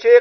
6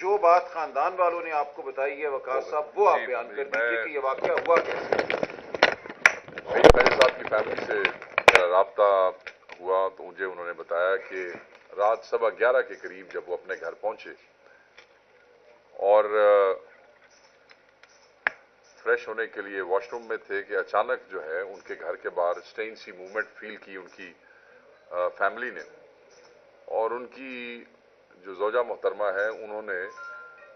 جو بات خاندان والوں نے آپ کو بتائی ہے وقار صاحب وہ آپ بیان کر دیجیے کہ یہ واقعہ ہوا کیسے؟ میرے صاحب کی فیملی سے میرا رابطہ ہوا تو مجھے انہوں نے بتایا کہ رات 11:15 کے قریب جب وہ اپنے گھر پہنچے اور فریش ہونے کے لیے واش روم میں تھے کہ اچانک جو ہے ان کے گھر کے باہر اسٹرینج سی موومنٹ فیل کی ان کی فیملی نے، اور ان کی جو زوجہ محترمہ ہے انہوں نے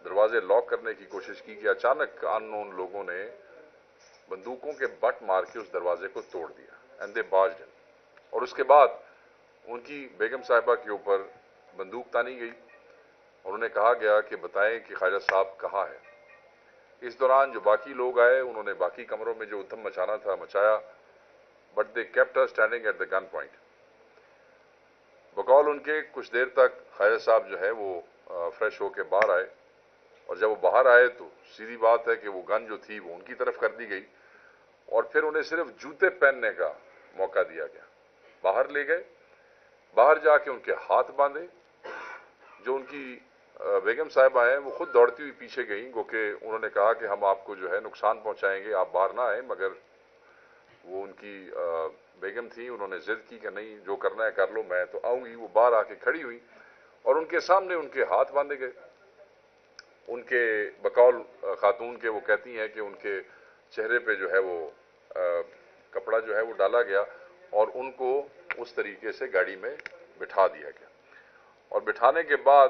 دروازے لاک کرنے کی کوشش کی کہ اچانک ان نون لوگوں نے بندوقوں کے بٹ مار کے اس دروازے کو توڑ دیا اینڈ دے باجڈ ان، اور اس کے بعد ان کی بیگم صاحبہ کے اوپر بندوق تانی گئی اور انہیں کہا گیا کہ بتائیں کہ خواجہ صاحب کہاں ہے۔ اس دوران جو باقی لوگ آئے انہوں نے باقی کمروں میں جو ادھم مچانا تھا مچایا، but they kept her standing at the gun point. بقول ان کے کچھ دیر تک خواجہ صاحب جو ہے وہ فریش ہو کے باہر آئے، اور جب وہ باہر آئے تو سیدھی بات ہے کہ وہ گن جو تھی وہ ان کی طرف کر دی گئی، اور پھر انہیں صرف جوتے پہننے کا موقع دیا گیا۔ باہر لے گئے، باہر جا کے ان کے ہاتھ باندھے۔ جو ان کی بیگم صاحبہ ہیں وہ خود دوڑتی ہوئی پیچھے گئیں، گو کہ انہوں نے کہا کہ ہم آپ کو جو ہے نقصان پہنچائیں گے، آپ باہر نہ آئیں، مگر وہ ان کی بیگم تھی، انہوں نے ضد کی کہ نہیں جو کرنا ہے کر لو، میں تو آؤں گی۔ وہ باہر آ کے کھڑی ہوئی اور ان کے سامنے ان کے ہاتھ باندھے گئے۔ ان کے بقول خاتون کے وہ کہتی ہیں کہ ان کے چہرے پہ جو ہے وہ کپڑا جو ہے وہ ڈالا گیا اور ان کو اس طریقے سے گاڑی میں بٹھا دیا گیا، اور بٹھانے کے بعد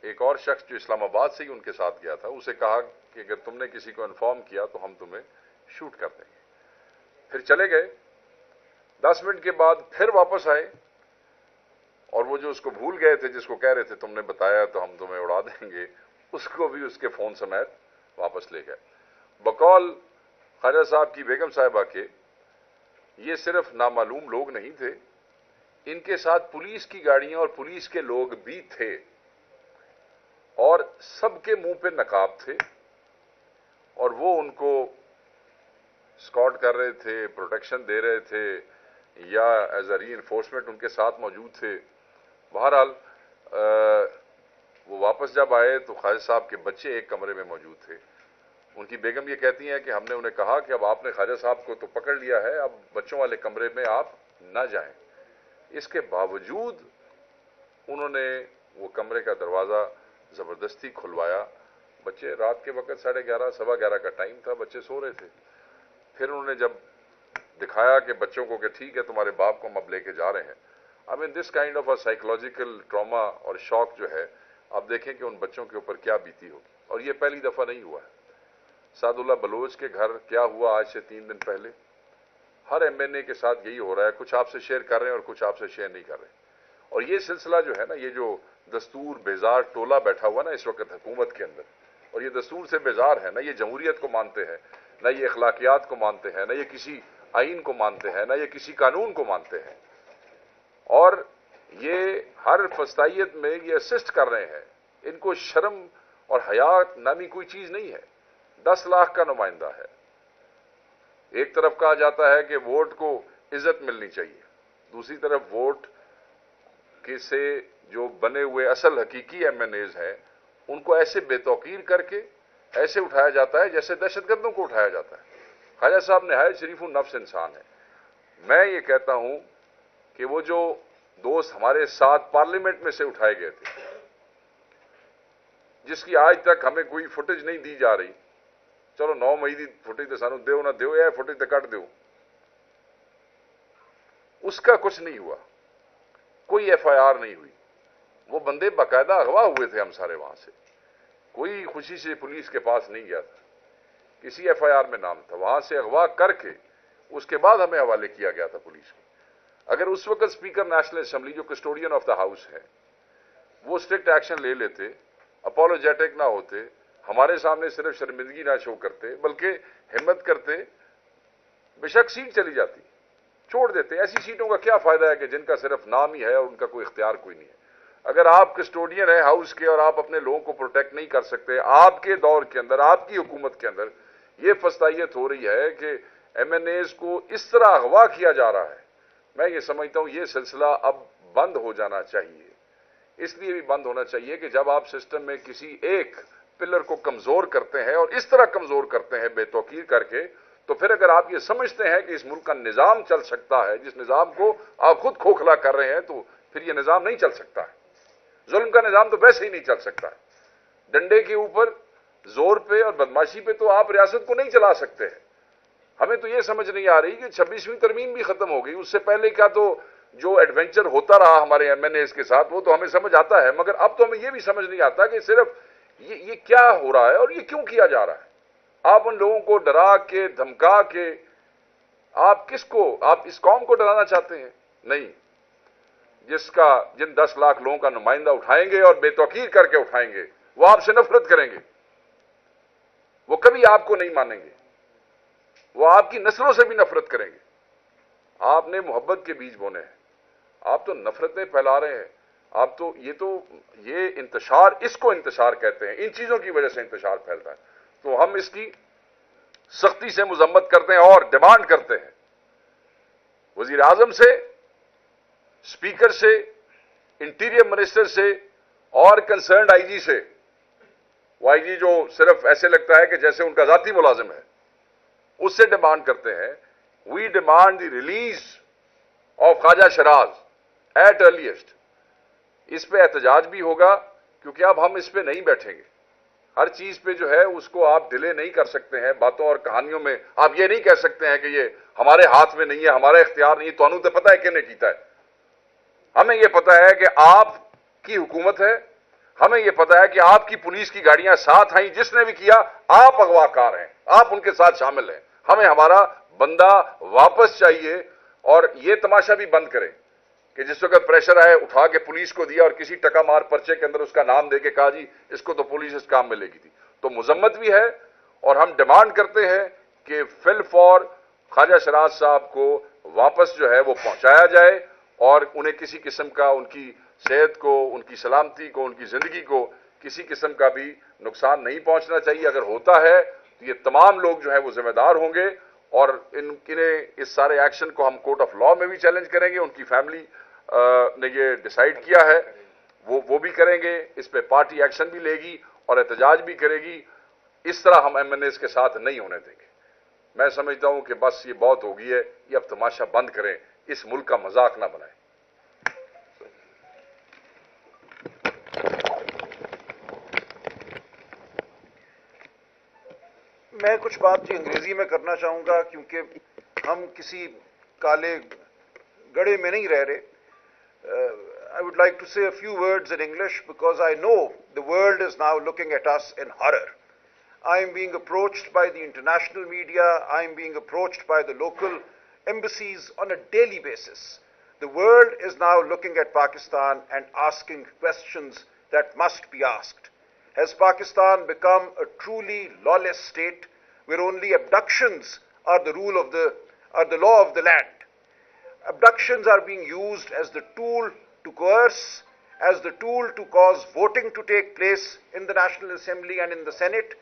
ایک اور شخص جو اسلام آباد سے ہی ان کے ساتھ گیا تھا اسے کہا کہ اگر تم نے کسی کو انفارم کیا تو ہم تمہیں شوٹ کر دیں گے۔ پھر چلے گئے۔ 10 منٹ کے بعد پھر واپس آئے، اور وہ جو اس کو بھول گئے تھے جس کو کہہ رہے تھے تم نے بتایا تو ہم تمہیں اڑا دیں گے، اس کو بھی اس کے فون سمیت واپس لے گئے۔ بقول خواجہ صاحب کی بیگم صاحبہ کے یہ صرف نامعلوم لوگ نہیں تھے، ان کے ساتھ پولیس کی گاڑیاں اور پولیس کے لوگ بھی تھے، اور سب کے منہ پہ نقاب تھے، اور وہ ان کو اسکارٹ کر رہے تھے، پروٹیکشن دے رہے تھے، یا ایز اے ری انفورسمنٹ ان کے ساتھ موجود تھے۔ بہرحال وہ واپس جب آئے تو خواجہ صاحب کے بچے ایک کمرے میں موجود تھے۔ ان کی بیگم یہ کہتی ہیں کہ ہم نے انہیں کہا کہ اب آپ نے خواجہ صاحب کو تو پکڑ لیا ہے، اب بچوں والے کمرے میں آپ نہ جائیں۔ اس کے باوجود انہوں نے وہ کمرے کا دروازہ زبردستی کھلوایا۔ بچے رات کے وقت 11:30 11:15 کا ٹائم تھا، بچے سو رہے تھے۔ پھر انہوں نے جب دکھایا کہ بچوں کو کہ ٹھیک ہے تمہارے باپ کو ہم اب لے کے جا رہے ہیں، I mean this kind of a psychological trauma اور شوق جو ہے، آپ دیکھیں کہ ان بچوں کے اوپر کیا بیتی ہوگی، اور یہ پہلی دفعہ نہیں ہوا ہے۔ سعد اللہ بلوچ کے گھر کیا ہوا آج سے 3 دن پہلے، ہر MNA کے ساتھ یہی ہو رہا ہے، کچھ آپ سے شیئر کر رہے ہیں اور کچھ آپ سے شیئر نہیں کر رہے۔ اور یہ سلسلہ جو ہے نا، یہ جو دستور بیزار ٹولہ بیٹھا ہوا نا اس وقت حکومت کے اندر، اور یہ دستور سے بیزار ہے، نہ یہ جمہوریت کو مانتے ہیں، نہ یہ اخلاقیات کو مانتے ہیں، نہ یہ کسی آئین کو مانتے ہیں، نہ یہ کسی قانون کو مانتے ہیں، اور یہ ہر فسطائیت میں یہ اسسٹ کر رہے ہیں۔ ان کو شرم اور حیا نامی کوئی چیز نہیں ہے۔ 10 لاکھ کا نمائندہ ہے۔ ایک طرف کہا جاتا ہے کہ ووٹ کو عزت ملنی چاہیے، دوسری طرف ووٹ کے سے جو بنے ہوئے اصل حقیقی MNAs ہیں ان کو ایسے بے توقیر کر کے ایسے اٹھایا جاتا ہے جیسے دہشت گردوں کو اٹھایا جاتا ہے۔ خواجہ صاحب نہایت شریف النفس انسان ہے۔ میں یہ کہتا ہوں کہ وہ جو دوست ہمارے ساتھ پارلیمنٹ میں سے اٹھائے گئے تھے، جس کی آج تک ہمیں کوئی فوٹیج نہیں دی جا رہی، چلو 9 مئی دی فوٹیج تو سانو دیو نہ دیو، یہ فوٹیج تو کٹ دیو، اس کا کچھ نہیں ہوا، کوئی FIR نہیں ہوئی۔ وہ بندے باقاعدہ اغوا ہوئے تھے، ہم سارے وہاں سے، کوئی خوشی سے پولیس کے پاس نہیں گیا تھا، کسی FIR میں نام تھا، وہاں سے اغوا کر کے اس کے بعد ہمیں حوالے کیا گیا تھا پولیس کو۔ اگر اس وقت اسپیکر نیشنل اسمبلی جو کسٹوڈین آف دا ہاؤس ہے وہ اسٹرکٹ ایکشن لے لیتے، اپولوجیٹک نہ ہوتے، ہمارے سامنے صرف شرمندگی نہ شو کرتے بلکہ ہمت کرتے، بے شک سیٹ چلی جاتی، چھوڑ دیتے۔ ایسی سیٹوں کا کیا فائدہ ہے کہ جن کا صرف نام ہی ہے اور ان کا کوئی اختیار کوئی نہیں ہے۔ اگر آپ کسٹوڈین ہیں ہاؤس کے اور آپ اپنے لوگوں کو پروٹیکٹ نہیں کر سکتے، آپ کے دور کے اندر، آپ کی حکومت کے اندر یہ فسطائیت ہو رہی ہے کہ MNAs کو اس طرح اغوا کیا جا رہا ہے، میں یہ سمجھتا ہوں یہ سلسلہ اب بند ہو جانا چاہیے۔ اس لیے بھی بند ہونا چاہیے کہ جب آپ سسٹم میں کسی ایک پلر کو کمزور کرتے ہیں اور اس طرح کمزور کرتے ہیں بے توقیر کر کے، تو پھر اگر آپ یہ سمجھتے ہیں کہ اس ملک کا نظام چل سکتا ہے، جس نظام کو آپ خود کھوکھلا کر رہے ہیں، تو پھر یہ نظام نہیں چل سکتا ہے۔ ظلم کا نظام تو ویسے ہی نہیں چل سکتا ہے۔ ڈنڈے کے اوپر زور پہ اور بدماشی پہ تو آپ ریاست کو نہیں چلا سکتے ہیں۔ ہمیں تو یہ سمجھ نہیں آ رہی کہ 26ویں ترمیم بھی ختم ہو گئی، اس سے پہلے کا تو جو ایڈونچر ہوتا رہا ہمارے ایم این ایز کے ساتھ وہ تو ہمیں سمجھ آتا ہے، مگر اب تو ہمیں یہ بھی سمجھ نہیں آتا کہ صرف یہ کیا ہو رہا ہے اور یہ کیوں کیا جا رہا ہے۔ آپ ان لوگوں کو ڈرا کے دھمکا کے آپ اس قوم کو ڈرانا چاہتے ہیں؟ نہیں، جن 10 لاکھ لوگوں کا نمائندہ اٹھائیں گے اور بے توقیر کر کے اٹھائیں گے، وہ آپ سے نفرت کریں گے، وہ کبھی آپ کو نہیں مانیں گے، وہ آپ کی نسلوں سے بھی نفرت کریں گے۔ آپ نے محبت کے بیج بونے ہیں، آپ تو نفرتیں پھیلا رہے ہیں۔ آپ تو یہ انتشار، اس کو انتشار کہتے ہیں، ان چیزوں کی وجہ سے انتشار پھیلتا ہے۔ تو ہم اس کی سختی سے مذمت کرتے ہیں اور ڈیمانڈ کرتے ہیں وزیر اعظم سے، اسپیکر سے، انٹیریئر منسٹر سے اور کنسرنڈ آئی جی سے۔ وہ آئی جی جو صرف ایسے لگتا ہے کہ جیسے ان کا ذاتی ملازم ہے، اس سے ڈیمانڈ کرتے ہیں، we demand the release of Khawaja Shiraz at earliest. اس پہ احتجاج بھی ہوگا، کیونکہ اب ہم اس پہ نہیں بیٹھیں گے۔ ہر چیز پہ جو ہے اس کو آپ ڈیلے نہیں کر سکتے ہیں، باتوں اور کہانیوں میں آپ یہ نہیں کہہ سکتے ہیں کہ یہ ہمارے ہاتھ میں نہیں ہے، ہمارا اختیار نہیں ہے۔ تو انہوں تو پتہ ہے کہ نے کیتا ہے، ہمیں یہ پتہ ہے کہ آپ کی حکومت ہے، ہمیں یہ پتہ ہے کہ آپ کی پولیس کی گاڑیاں ساتھ آئیں، جس نے بھی کیا آپ اغوا کار ہیں، آپ ان کے ساتھ شامل ہیں۔ ہمیں ہمارا بندہ واپس چاہیے، اور یہ تماشا بھی بند کریں کہ جس وقت پریشر آئے اٹھا کے پولیس کو دیا اور کسی ٹکا مار پرچے کے اندر اس کا نام دے کے کہا جی اس کو تو پولیس اس کام میں لے گی تھی۔ تو مذمت بھی ہے، اور ہم ڈیمانڈ کرتے ہیں کہ فل فور خواجہ شیراز صاحب کو واپس جو ہے وہ پہنچایا جائے، اور انہیں کسی قسم کا ان کی صحت کو، ان کی سلامتی کو، ان کی زندگی کو کسی قسم کا بھی نقصان نہیں پہنچنا چاہیے۔ اگر ہوتا ہے تو یہ تمام لوگ جو ہیں وہ ذمہ دار ہوں گے، اور انہیں اس سارے ایکشن کو ہم کورٹ آف لا میں بھی چیلنج کریں گے۔ ان کی فیملی نے یہ ڈیسائیڈ کیا ہے، وہ بھی کریں گے، اس پہ پارٹی ایکشن بھی لے گی اور احتجاج بھی کرے گی۔ اس طرح ہم ایم این ایز کے ساتھ نہیں ہونے دیں گے۔ میں سمجھتا ہوں کہ بس یہ بہت ہو گئی ہے، یہ اب تماشا بند کریں، اس ملک کا مذاق نہ بنائیں۔ میں کچھ بات جی انگریزی میں کرنا چاہوں گا، کیونکہ ہم کسی کالے گڑھے میں نہیں رہ رہے۔ I would like to say a few words in English because I know the world is now looking at us in horror. I am being approached by the international media, I am being approached by the local embassies on a daily basis. The world is now looking at Pakistan and asking questions that must be asked. Has Pakistan become a truly lawless state where only abductions are the law of the land? Abductions are being used as the tool to coerce, as the tool to cause voting to take place in the National Assembly and in the Senate.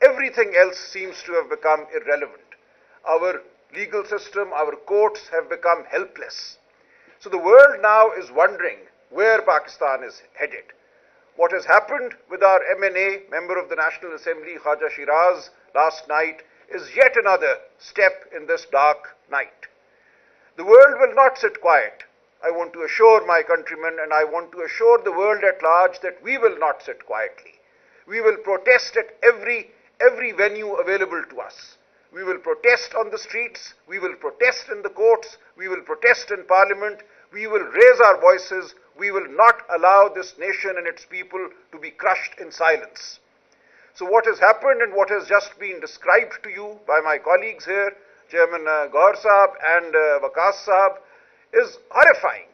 Everything else seems to have become irrelevant. Our legal system, our courts have become helpless. So the world now is wondering where Pakistan is headed. What has happened with our MNA, Member of the National Assembly, Khwaja Shiraz, last night is yet another step in this dark night. The world will not sit quiet. I want to assure my countrymen, and I want to assure the world at large, that we will not sit quietly. We will protest at every venue available to us. We will protest on the streets, we will protest in the courts, we will protest in Parliament, we will raise our voices. We will not allow this nation and its people to be crushed in silence. So what has happened and what has just been described to you by my colleagues here, Chairman Gaur Sahab and Waqas Sahab, is horrifying.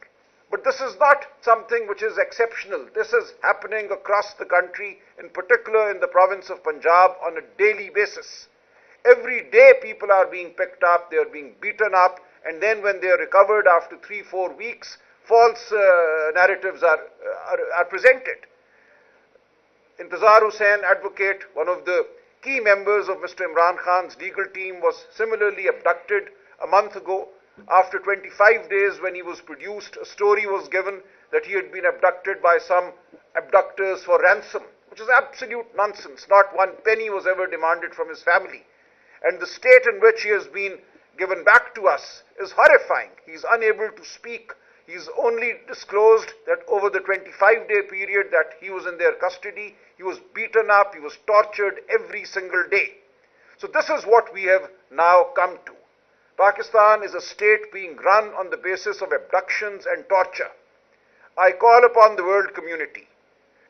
But this is not something which is exceptional. This is happening across the country, in particular in the province of Punjab, on a daily basis. Every day people are being picked up, they are being beaten up, and then when they are recovered after 3-4 weeks, false narratives are presented. Intizar Hussain, advocate, one of the key members of Mr. Imran Khan's legal team, was similarly abducted a month ago. After 25 days, when he was produced, a story was given that he had been abducted by some abductors for ransom, which is absolute nonsense. Not one penny was ever demanded from his family. And the state in which he has been given back to us is horrifying. He is unable to speak. He is only disclosed that over the 25-day period that he was in their custody, he was beaten up, he was tortured every single day. So this is what we have now come to. Pakistan is a state being run on the basis of abductions and torture. I call upon the world community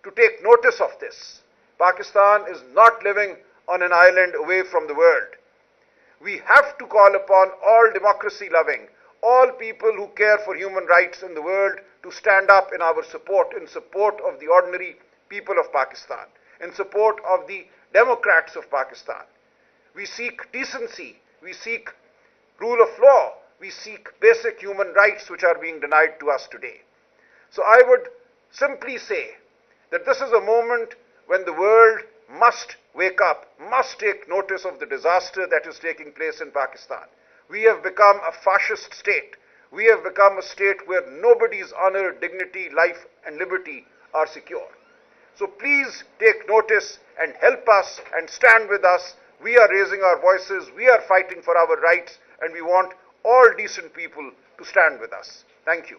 to take notice of this. Pakistan is not living on an island away from the world. We have to call upon all democracy-loving, all people who care for human rights in the world to stand up in our support, in support of the ordinary people of Pakistan, in support of the democrats of Pakistan. We seek decency, we seek rule of law, we seek basic human rights which are being denied to us today. So I would simply say that this is a moment when the world must wake up, must take notice of the disaster that is taking place in Pakistan. We have become a fascist state. We have become a state where nobody's honor, dignity, life and liberty are secure. So please take notice and help us and stand with us. We are raising our voices, we are fighting for our rights, and we want all decent people to stand with us. Thank you.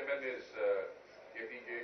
MLAs KPK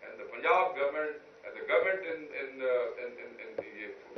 And the Punjab government and the government in the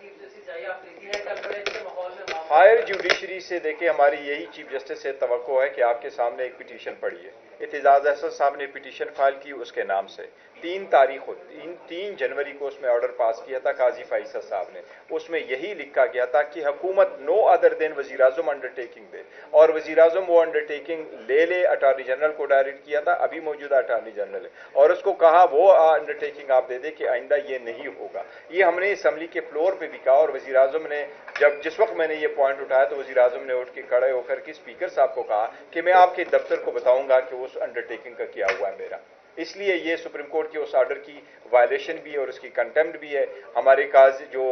chief justice آئی آفریدی ہے کل بڑے اچھے ماحول میں higher judiciary سے دیکھیں ہماری یہی چیف جسٹس سے توقع ہے کہ آپ کے سامنے ایک پٹیشن پڑی ہے. اعتزاز احسن صاحب نے پٹیشن فائل کی اس کے نام سے 3 جنوری کو اس میں آرڈر پاس کیا تھا قاضی فائصہ صاحب نے. اس میں یہی لکھا گیا تھا کہ حکومت نو ادر دین وزیر اعظم انڈرٹیکنگ دے, اور وزیر اعظم وہ انڈرٹیکنگ لے اٹارنی جنرل کو ڈائریکٹ کیا تھا, ابھی موجودہ اٹارنی جنرل ہے, اور اس کو کہا وہ انڈرٹیکنگ آپ دے دے کہ آئندہ یہ نہیں ہوگا. یہ ہم نے اسمبلی کے فلور پہ بھی کہا, اور وزیر اعظم نے جس وقت میں نے یہ پوائنٹ اٹھایا تو وزیر اعظم نے اٹھ کے کھڑے ہو کر کے اسپیکر صاحب کو کہا کہ میں آپ کے دفتر کو بتاؤں گا کہ اس انڈرٹیکنگ کا کیا ہوا ہے میرا. اس لیے یہ سپریم کورٹ کے اس آرڈر کی وائلیشن بھی ہے اور اس کی کنٹمپٹ بھی ہے. ہمارے قاضی جو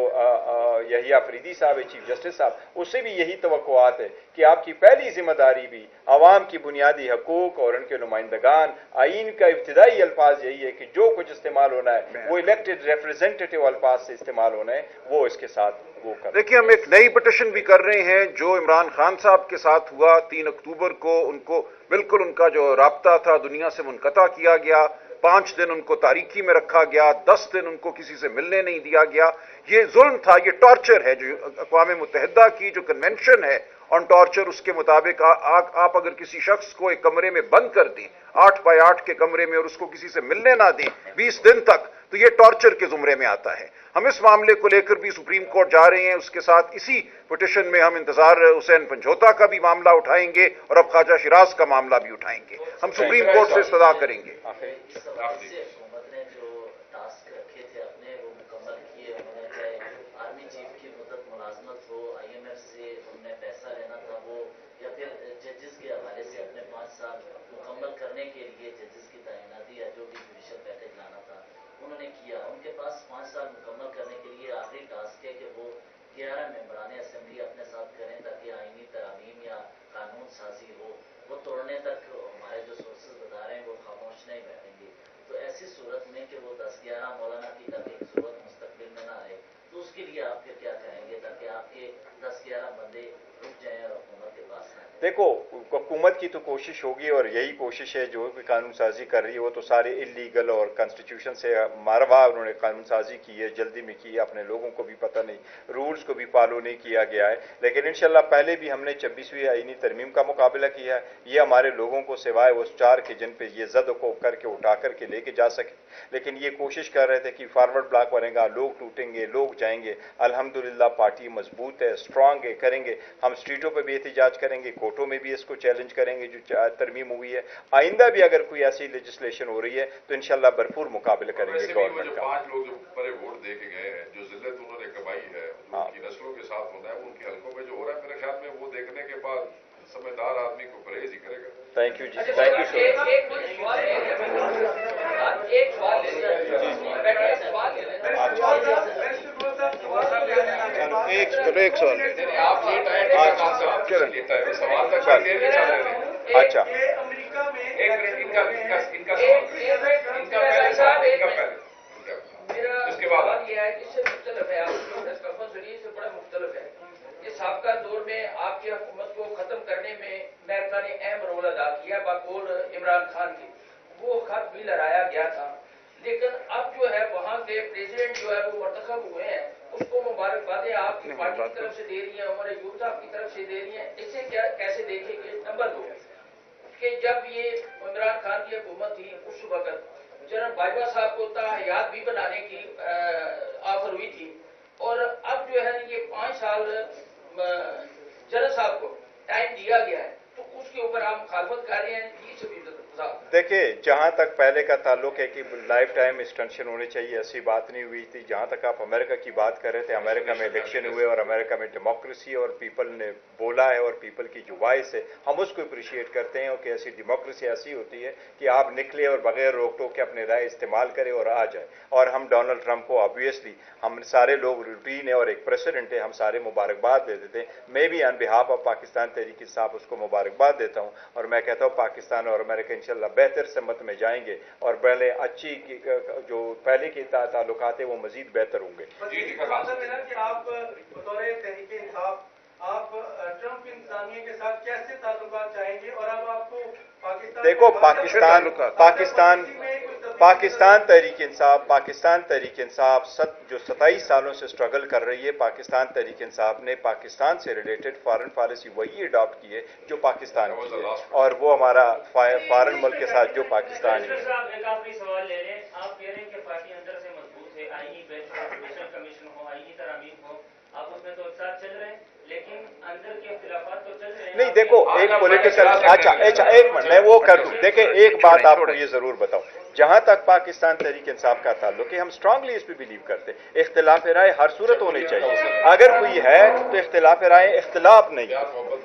یحییٰ فریدی صاحب ہے چیف جسٹس صاحب, اس سے بھی یہی توقعات ہے کہ آپ کی پہلی ذمہ داری بھی عوام کی بنیادی حقوق اور ان کے نمائندگان, آئین کا ابتدائی الفاظ یہی ہے کہ جو کچھ استعمال ہونا ہے وہ الیکٹڈ ریپرزینٹیٹیو الفاظ سے استعمال ہونا ہے, وہ اس کے ساتھ وہ کر. دیکھیے ہم ایک نئی پٹیشن بھی کر رہے ہیں جو عمران خان صاحب کے ساتھ ہوا 3 اکتوبر کو. ان کو بالکل ان کا جو رابطہ تھا دنیا سے منقطع کیا گیا, 5 دن ان کو تاریکی میں رکھا گیا, 10 دن ان کو کسی سے ملنے نہیں دیا گیا. یہ ظلم تھا, یہ ٹارچر ہے. جو اقوام متحدہ کی جو کنونشن ہے آن ٹارچر, اس کے مطابق آپ اگر کسی شخص کو ایک کمرے میں بند کر دیں 8 بائی 8 کے کمرے میں اور اس کو کسی سے ملنے نہ دیں 20 دن تک, تو یہ ٹارچر کے زمرے میں آتا ہے. ہم اس معاملے کو لے کر بھی سپریم کورٹ جا رہے ہیں. اس کے ساتھ اسی پٹیشن میں ہم انتظار حسین پنجھوتا کا بھی معاملہ اٹھائیں گے اور اب خواجہ شیراز کا معاملہ بھی اٹھائیں گے. ہم سپریم کورٹ سے استدعا کریں گے. حکومت نے جو ٹاسک رکھے تھے اپنے وہ مکمل کیے. انہوں نے چاہے آرمی چیف کی مدت ملازمت ہو, IMF سے انہوں نے پیسہ لینا تھا وہ, یا پھر ججز کے حوالے سے اپنے 5 سال مکمل کرنے کے لیے ججز کی تعیناتی یا جو بھی جوڈیشل پیکج لانا تھا انہوں نے کیا. ان کے پاس 5 سال مکمل کرنے کے لیے آخری ٹاسک ہے کہ وہ 11 ممبران اسمبلی اپنے ساتھ کریں تاکہ آئینی ترامیم یا قانون سازی ہو. وہ توڑنے تک ہمارے جو سورسز بتا رہے ہیں وہ خاموش نہیں بیٹھیں گے. تو ایسی صورت میں کہ وہ 10-11 مولانا کی تاکہ ضرورت مستقبل میں نہ آئے, تو اس کے لیے آپ پھر کیا کہیں گے تاکہ آپ کے 10-11 بندے رک جائیں اور حکومت کے پاس نہ آئیں؟ دیکھو حکومت کی تو کوشش ہوگی, اور یہی کوشش ہے جو بھی قانون سازی کر رہی ہے وہ تو سارے انلیگل اور کانسٹیٹیوشن سے ماروا انہوں نے قانون سازی کی ہے, جلدی میں کی ہے. اپنے لوگوں کو بھی پتہ نہیں, رولز کو بھی فالو نہیں کیا گیا ہے. لیکن انشاءاللہ پہلے بھی ہم نے 26ویں آئینی ترمیم کا مقابلہ کیا ہے. یہ ہمارے لوگوں کو سوائے اس 4 کے جن پہ یہ زد کو کر کے اٹھا کر کے لے کے جا سکے, لیکن یہ کوشش کر رہے تھے کہ فارورڈ بلاک بنے گا, لوگ ٹوٹیں گے, لوگ جائیں گے. الحمدللہ پارٹی مضبوط ہے, اسٹرانگ ہے, کریں گے. ہم اسٹریٹوں پہ بھی احتجاج کریں گے, کورٹوں میں بھی اس کو چیلنج کریں گے جو ترمیم ہوئی ہے. آئندہ بھی اگر کوئی ایسی لیجسلیشن ہو رہی ہے تو انشاءاللہ بھرپور مقابلہ کریں گے گورنمنٹ کا. 5 لوگ جو پرے ووٹ دے کے گئے ہیں, جو ذلت انہوں نے کمائی ہے, جو ان کی نسلوں کے ساتھ ہوتا ہے, ان کے حلقوں میں جو ہو رہا ہے, میرے خیال میں وہ دیکھنے کے بعد سمجھدار آدمی کو پرہیز ہی کرے گا. تھینک یو جی, تھینک یو ایک سوال آپ لیٹ آئے, سوال تک اچھا امریکہ میں ان کا اس کے بعد یہ ہے کہ اس سے مختلف ہے, آپ جو پریس کانفرنس ہوئی سے بڑا مختلف ہے. یہ سابقہ دور میں آپ کی حکومت کو ختم کرنے میں امریکہ نے اہم رول ادا کیا بقول عمران خان کی. وہ خط بھی لہرایا گیا تھا, لیکن اب جو ہے وہاں کے پریزیڈنٹ جو ہے وہ منتخب ہوئے ہیں, اس کو مبارکبادیں آپ کی پارٹی کی طرف سے دے رہی ہیں, عمر یوتھ آپ کی طرف سے دے رہی ہیں. اسے کیسے دیکھیں گے؟ نمبر 2 کہ جب یہ عمران خان کی حکومت تھی اس وقت جنرل باجوہ صاحب کو تاحیات بھی بنانے کی آفر ہوئی تھی, اور اب جو ہے یہ 5 سال جنرل صاحب کو ٹائم دیا گیا ہے, تو اس کے اوپر آپ مخالفت کر رہے ہیں. یہ سبھی دیکھیں جہاں تک پہلے کا تعلق ہے کہ لائف ٹائم ایکسٹینشن ہونی چاہیے, ایسی بات نہیں ہوئی تھی. جہاں تک آپ امریکہ کی بات کر رہے تھے, امریکہ میں الیکشن ہوئے اور امریکہ میں ڈیموکریسی اور پیپل نے بولا ہے, اور پیپل کی جو وائس ہے ہم اس کو اپریشیٹ کرتے ہیں کہ ایسی ڈیموکریسی ایسی ہوتی ہے کہ آپ نکلے اور بغیر روک ٹوک کے اپنے رائے استعمال کریں اور آ جائیں. اور ہم ڈونلڈ ٹرمپ کو آبویسلی ہم سارے لوگ روٹین ہے اور ایک پریسیڈنٹ ہے, ہم سارے مبارکباد دے دیتے ہیں. میں بھی آن بہاف آف پاکستان تحریک انصاف اس کو مبارکباد دیتا ہوں, اور میں کہتا ہوں پاکستان اور امریکہ انشاءاللہ بہتر سمت میں جائیں گے, اور پہلے اچھی جو پہلے کے تعلقات ہیں وہ مزید بہتر ہوں گے. کہ آپ بطور تحریک انصاف آپ ٹرمپ انتظامیہ کے ساتھ کیسے تعلقات چاہیں گے اور اب آپ کو پاکستان دیکھو پاکستان تحریک انصاف جو 27 سالوں سے سٹرگل کر رہی ہے، پاکستان تحریک انصاف نے پاکستان سے ریلیٹڈ فارن پالیسی وہی اڈاپٹ کی ہے جو پاکستان کی ہے، اور وہ ہمارا فارن ملک کے ساتھ جو پاکستان ہے۔ ایک آخری سوال لے لیں، آپ کہہ رہے ہیں کہ پارٹی اندر سے مضبوط ہے، آئینی بینچ ہو، جوڈیشل کمیشن ہو، آئینی ترامیم ہو، آپ اس میں تو ایک ساتھ چل رہے ہیں، لیکن اندر کے اختلافات تو چل رہے ہیں۔ نہیں دیکھو، ایک پولیٹیکل اچھا ایک منٹ میں وہ کر دوں۔ دیکھیں ایک بات آپ کو یہ ضرور بتاؤں، جہاں تک پاکستان تحریک انصاف کا تعلق ہے، ہم اسٹرانگلی اس پہ بلیو کرتے ہیں، اختلاف رائے ہر صورت ہونے چاہیے، اگر کوئی ہے تو اختلاف رائے اختلاف نہیں۔ محبت